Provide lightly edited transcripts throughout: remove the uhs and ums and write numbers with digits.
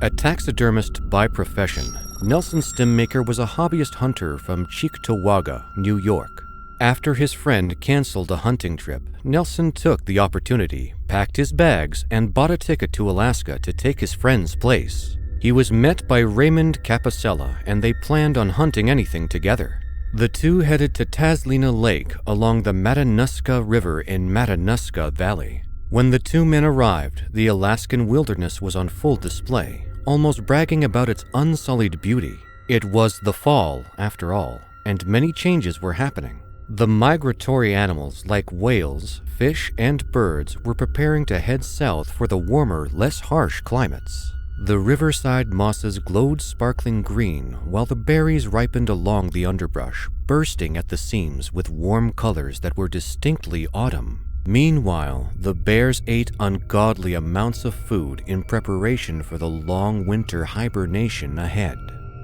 A taxidermist by profession, Nelson Stimmaker was a hobbyist hunter from Cheektowaga, New York. After his friend canceled a hunting trip, Nelson took the opportunity, packed his bags, and bought a ticket to Alaska to take his friend's place. He was met by Raymond Capossela, and they planned on hunting anything together. The two headed to Taslina Lake along the Matanuska River in Matanuska Valley. When the two men arrived, the Alaskan wilderness was on full display, almost bragging about its unsullied beauty. It was the fall, after all, and many changes were happening. The migratory animals like whales, fish, and birds were preparing to head south for the warmer, less harsh climates. The riverside mosses glowed sparkling green, while the berries ripened along the underbrush, bursting at the seams with warm colors that were distinctly autumn. Meanwhile, the bears ate ungodly amounts of food in preparation for the long winter hibernation ahead.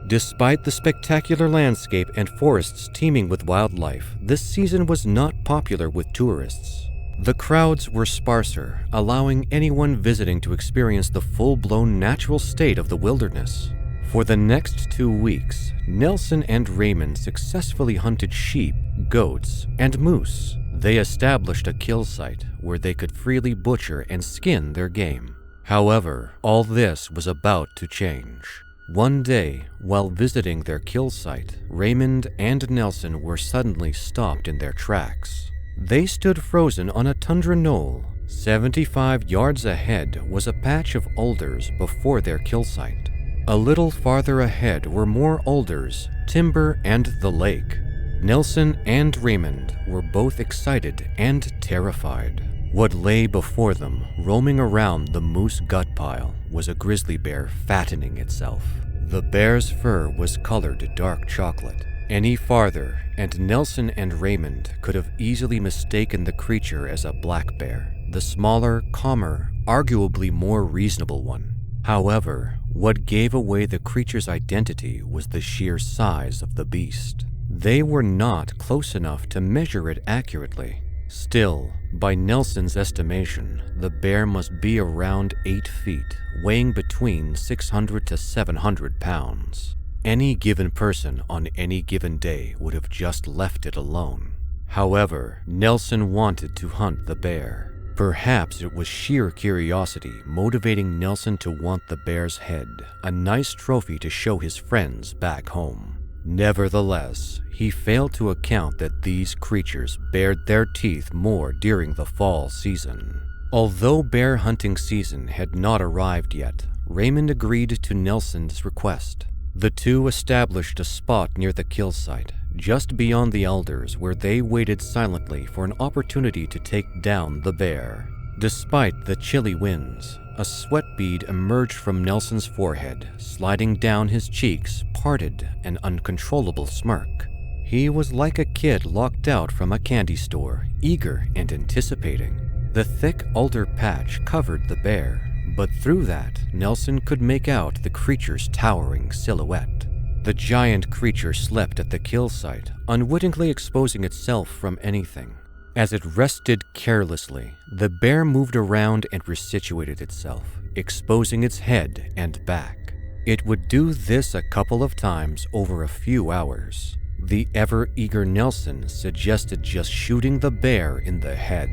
Despite the spectacular landscape and forests teeming with wildlife, this season was not popular with tourists. The crowds were sparser, allowing anyone visiting to experience the full-blown natural state of the wilderness. For the next 2 weeks, Nelson and Raymond successfully hunted sheep, goats, and moose. They established a kill site where they could freely butcher and skin their game. However, all this was about to change. One day, while visiting their kill site, Raymond and Nelson were suddenly stopped in their tracks. They stood frozen on a tundra knoll. 75 yards ahead was a patch of alders before their kill site. A little farther ahead were more alders, timber, and the lake. Nelson and Raymond were both excited and terrified. What lay before them, roaming around the moose gut pile, was a grizzly bear fattening itself. The bear's fur was colored dark chocolate. Any farther, and Nelson and Raymond could have easily mistaken the creature as a black bear, the smaller, calmer, arguably more reasonable one. However, what gave away the creature's identity was the sheer size of the beast. They were not close enough to measure it accurately. Still, by Nelson's estimation, the bear must be around 8 feet, weighing between 600 to 700 pounds. Any given person on any given day would have just left it alone. However, Nelson wanted to hunt the bear. Perhaps it was sheer curiosity motivating Nelson to want the bear's head, a nice trophy to show his friends back home. Nevertheless, he failed to account that these creatures bared their teeth more during the fall season. Although bear hunting season had not arrived yet, Raymond agreed to Nelson's request. The two established a spot near the kill site, just beyond the alders, where they waited silently for an opportunity to take down the bear. Despite the chilly winds, a sweat bead emerged from Nelson's forehead, sliding down his cheeks, parted an uncontrollable smirk. He was like a kid locked out from a candy store, eager and anticipating. The thick alder patch covered the bear, but through that, Nelson could make out the creature's towering silhouette. The giant creature slept at the kill site, unwittingly exposing itself from anything. As it rested carelessly, the bear moved around and resituated itself, exposing its head and back. It would do this a couple of times over a few hours. The ever-eager Nelson suggested just shooting the bear in the head.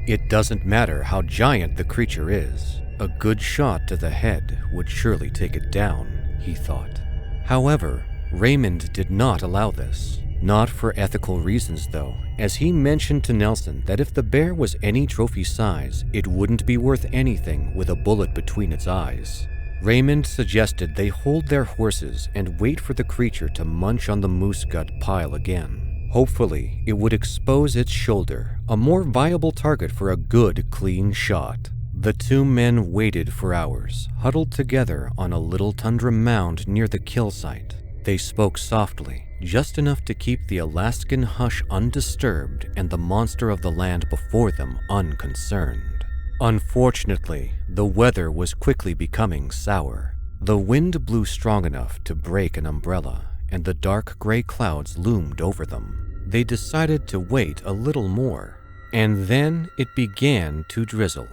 It doesn't matter how giant the creature is. A good shot to the head would surely take it down, he thought. However, Raymond did not allow this. Not for ethical reasons, though, as he mentioned to Nelson that if the bear was any trophy size, it wouldn't be worth anything with a bullet between its eyes. Raymond suggested they hold their horses and wait for the creature to munch on the moose gut pile again. Hopefully, it would expose its shoulder, a more viable target for a good, clean shot. The two men waited for hours, huddled together on a little tundra mound near the kill site. They spoke softly, just enough to keep the Alaskan hush undisturbed and the monster of the land before them unconcerned. Unfortunately, the weather was quickly becoming sour. The wind blew strong enough to break an umbrella, and the dark gray clouds loomed over them. They decided to wait a little more, and then it began to drizzle.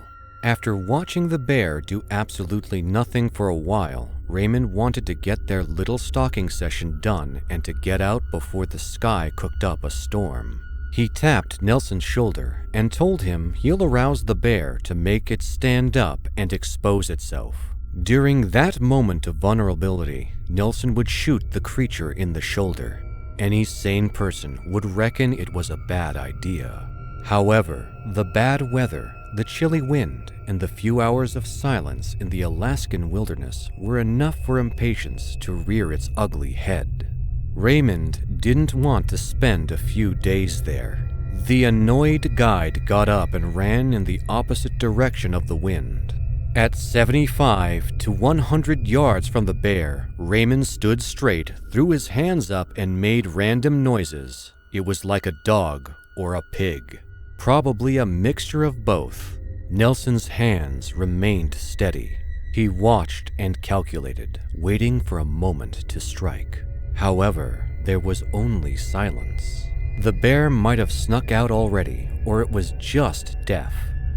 After watching the bear do absolutely nothing for a while, Raymond wanted to get their little stalking session done and to get out before the sky cooked up a storm. He tapped Nelson's shoulder and told him he'll arouse the bear to make it stand up and expose itself. During that moment of vulnerability, Nelson would shoot the creature in the shoulder. Any sane person would reckon it was a bad idea. However, the bad weather, the chilly wind, and the few hours of silence in the Alaskan wilderness were enough for impatience to rear its ugly head. Raymond didn't want to spend a few days there. The annoyed guide got up and ran in the opposite direction of the wind. At 75 to 100 yards from the bear, Raymond stood straight, threw his hands up, and made random noises. It was like a dog or a pig. Probably a mixture of both. Nelson's hands remained steady. He watched and calculated, waiting for a moment to strike. However, there was only silence. The bear might have snuck out already, or it was just deaf.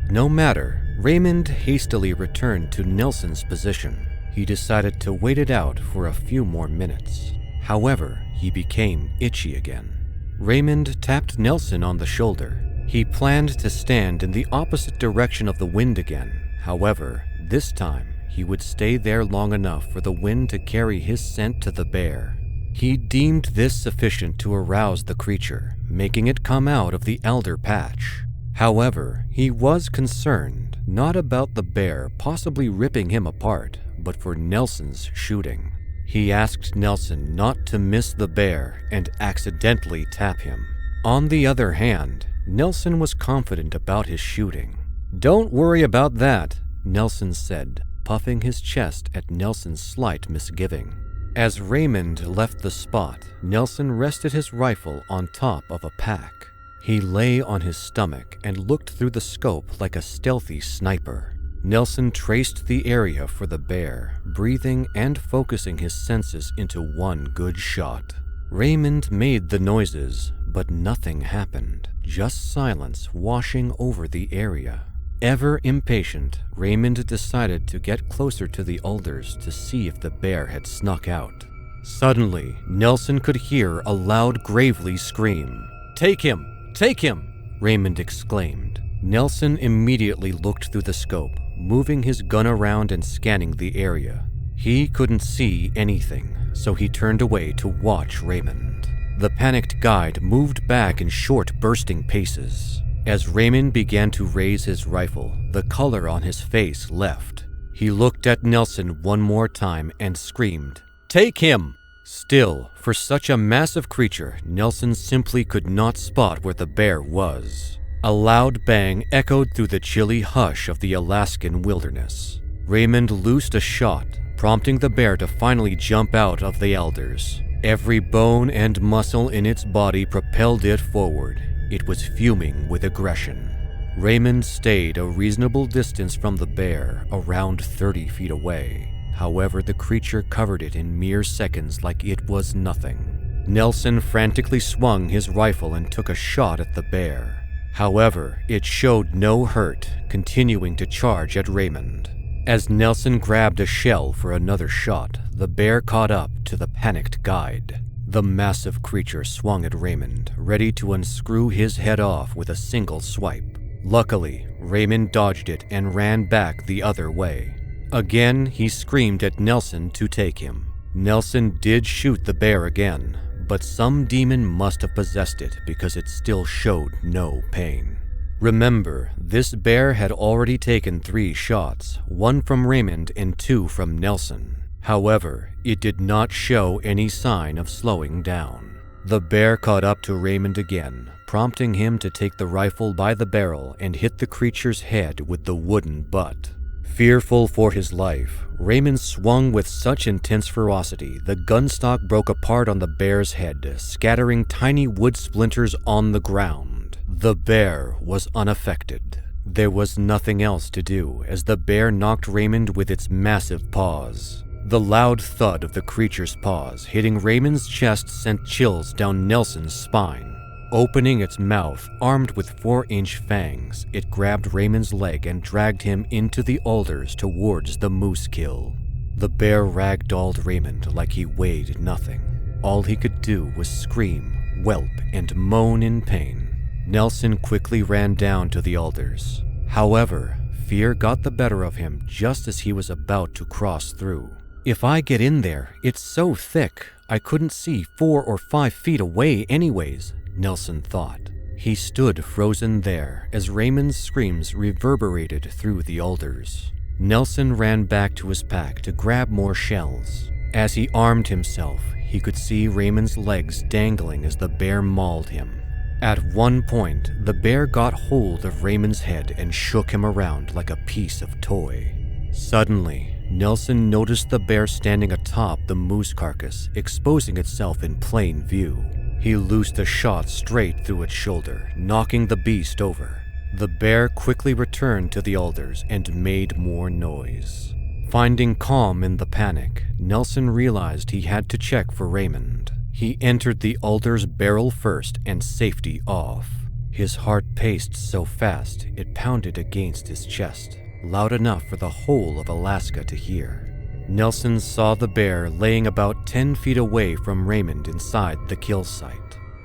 No matter, Raymond hastily returned to Nelson's position. He decided to wait it out for a few more minutes. However, he became itchy again. Raymond tapped Nelson on the shoulder. He planned to stand in the opposite direction of the wind again. However, this time, he would stay there long enough for the wind to carry his scent to the bear. He deemed this sufficient to arouse the creature, making it come out of the elder patch. However, he was concerned, not about the bear possibly ripping him apart, but for Nelson's shooting. He asked Nelson not to miss the bear and accidentally tap him. On the other hand, Nelson was confident about his shooting. "Don't worry about that," Nelson said, puffing his chest at Nelson's slight misgiving. As Raymond left the spot, Nelson rested his rifle on top of a pack. He lay on his stomach and looked through the scope like a stealthy sniper. Nelson traced the area for the bear, breathing and focusing his senses into one good shot. Raymond made the noises, but nothing happened, just silence washing over the area. Ever impatient, Raymond decided to get closer to the alders to see if the bear had snuck out. Suddenly, Nelson could hear a loud Gravely scream. "Take him! Take him!" Raymond exclaimed. Nelson immediately looked through the scope, moving his gun around and scanning the area. He couldn't see anything, so he turned away to watch Raymond. The panicked guide moved back in short, bursting paces. As Raymond began to raise his rifle, the color on his face left. He looked at Nelson one more time and screamed, "Take him!" Still, for such a massive creature, Nelson simply could not spot where the bear was. A loud bang echoed through the chilly hush of the Alaskan wilderness. Raymond loosed a shot, prompting the bear to finally jump out of the alders. Every bone and muscle in its body propelled it forward. It was fuming with aggression. Raymond stayed a reasonable distance from the bear, around 30 feet away. However, the creature covered it in mere seconds like it was nothing. Nelson frantically swung his rifle and took a shot at the bear. However, it showed no hurt, continuing to charge at Raymond. As Nelson grabbed a shell for another shot, the bear caught up to the panicked guide. The massive creature swung at Raymond, ready to unscrew his head off with a single swipe. Luckily, Raymond dodged it and ran back the other way. Again, he screamed at Nelson to take him. Nelson did shoot the bear again, but some demon must have possessed it because it still showed no pain. Remember, this bear had already taken 3 shots, 1 from Raymond and 2 from Nelson. However, it did not show any sign of slowing down. The bear caught up to Raymond again, prompting him to take the rifle by the barrel and hit the creature's head with the wooden butt. Fearful for his life, Raymond swung with such intense ferocity the gunstock broke apart on the bear's head, scattering tiny wood splinters on the ground. The bear was unaffected. There was nothing else to do as the bear knocked Raymond with its massive paws. The loud thud of the creature's paws hitting Raymond's chest sent chills down Nelson's spine. Opening its mouth, armed with 4-inch fangs, it grabbed Raymond's leg and dragged him into the alders towards the moose kill. The bear ragdolled Raymond like he weighed nothing. All he could do was scream, whelp, and moan in pain. Nelson quickly ran down to the alders. However, fear got the better of him just as he was about to cross through. If I get in there, it's so thick, I couldn't see 4 or 5 feet away anyways, Nelson thought. He stood frozen there as Raymond's screams reverberated through the alders. Nelson ran back to his pack to grab more shells. As he armed himself, he could see Raymond's legs dangling as the bear mauled him. At one point, the bear got hold of Raymond's head and shook him around like a piece of toy. Suddenly, Nelson noticed the bear standing atop the moose carcass, exposing itself in plain view. He loosed a shot straight through its shoulder, knocking the beast over. The bear quickly returned to the alders and made more noise. Finding calm in the panic, Nelson realized he had to check for Raymond. He entered the alders barrel first and safety off. His heart paced so fast it pounded against his chest, loud enough for the whole of Alaska to hear. Nelson saw the bear laying about 10 feet away from Raymond inside the kill site.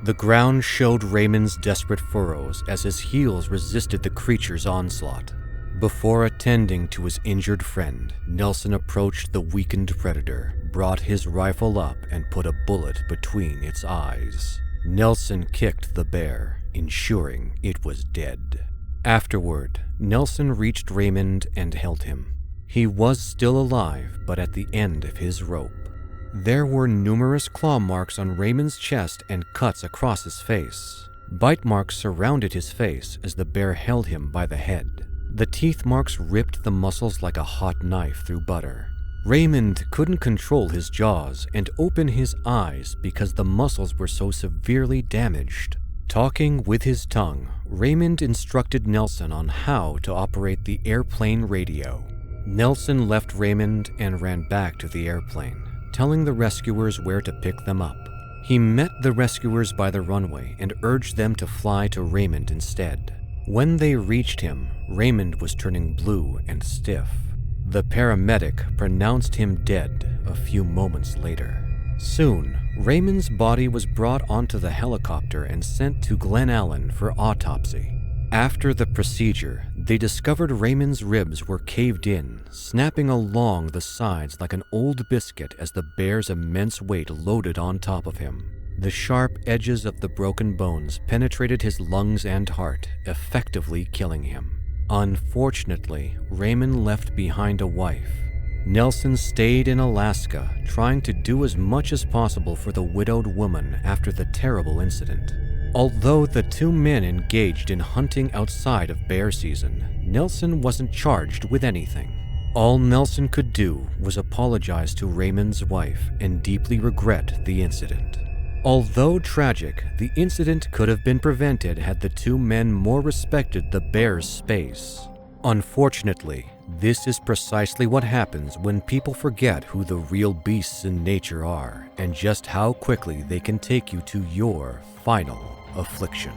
The ground showed Raymond's desperate furrows as his heels resisted the creature's onslaught. Before attending to his injured friend, Nelson approached the weakened predator, brought his rifle up, and put a bullet between its eyes. Nelson kicked the bear, ensuring it was dead. Afterward, Nelson reached Raymond and held him. He was still alive, but at the end of his rope. There were numerous claw marks on Raymond's chest and cuts across his face. Bite marks surrounded his face as the bear held him by the head. The teeth marks ripped the muscles like a hot knife through butter. Raymond couldn't control his jaws and open his eyes because the muscles were so severely damaged. Talking with his tongue, Raymond instructed Nelson on how to operate the airplane radio. Nelson left Raymond and ran back to the airplane, telling the rescuers where to pick them up. He met the rescuers by the runway and urged them to fly to Raymond instead. When they reached him, Raymond was turning blue and stiff. The paramedic pronounced him dead a few moments later. Soon, Raymond's body was brought onto the helicopter and sent to Glen Allen for autopsy. After the procedure, they discovered Raymond's ribs were caved in, snapping along the sides like an old biscuit as the bear's immense weight loaded on top of him. The sharp edges of the broken bones penetrated his lungs and heart, effectively killing him. Unfortunately, Raymond left behind a wife. Nelson stayed in Alaska, trying to do as much as possible for the widowed woman after the terrible incident. Although the two men engaged in hunting outside of bear season, Nelson wasn't charged with anything. All Nelson could do was apologize to Raymond's wife and deeply regret the incident. Although tragic, the incident could have been prevented had the two men more respected the bear's space. Unfortunately, this is precisely what happens when people forget who the real beasts in nature are and just how quickly they can take you to your final affliction.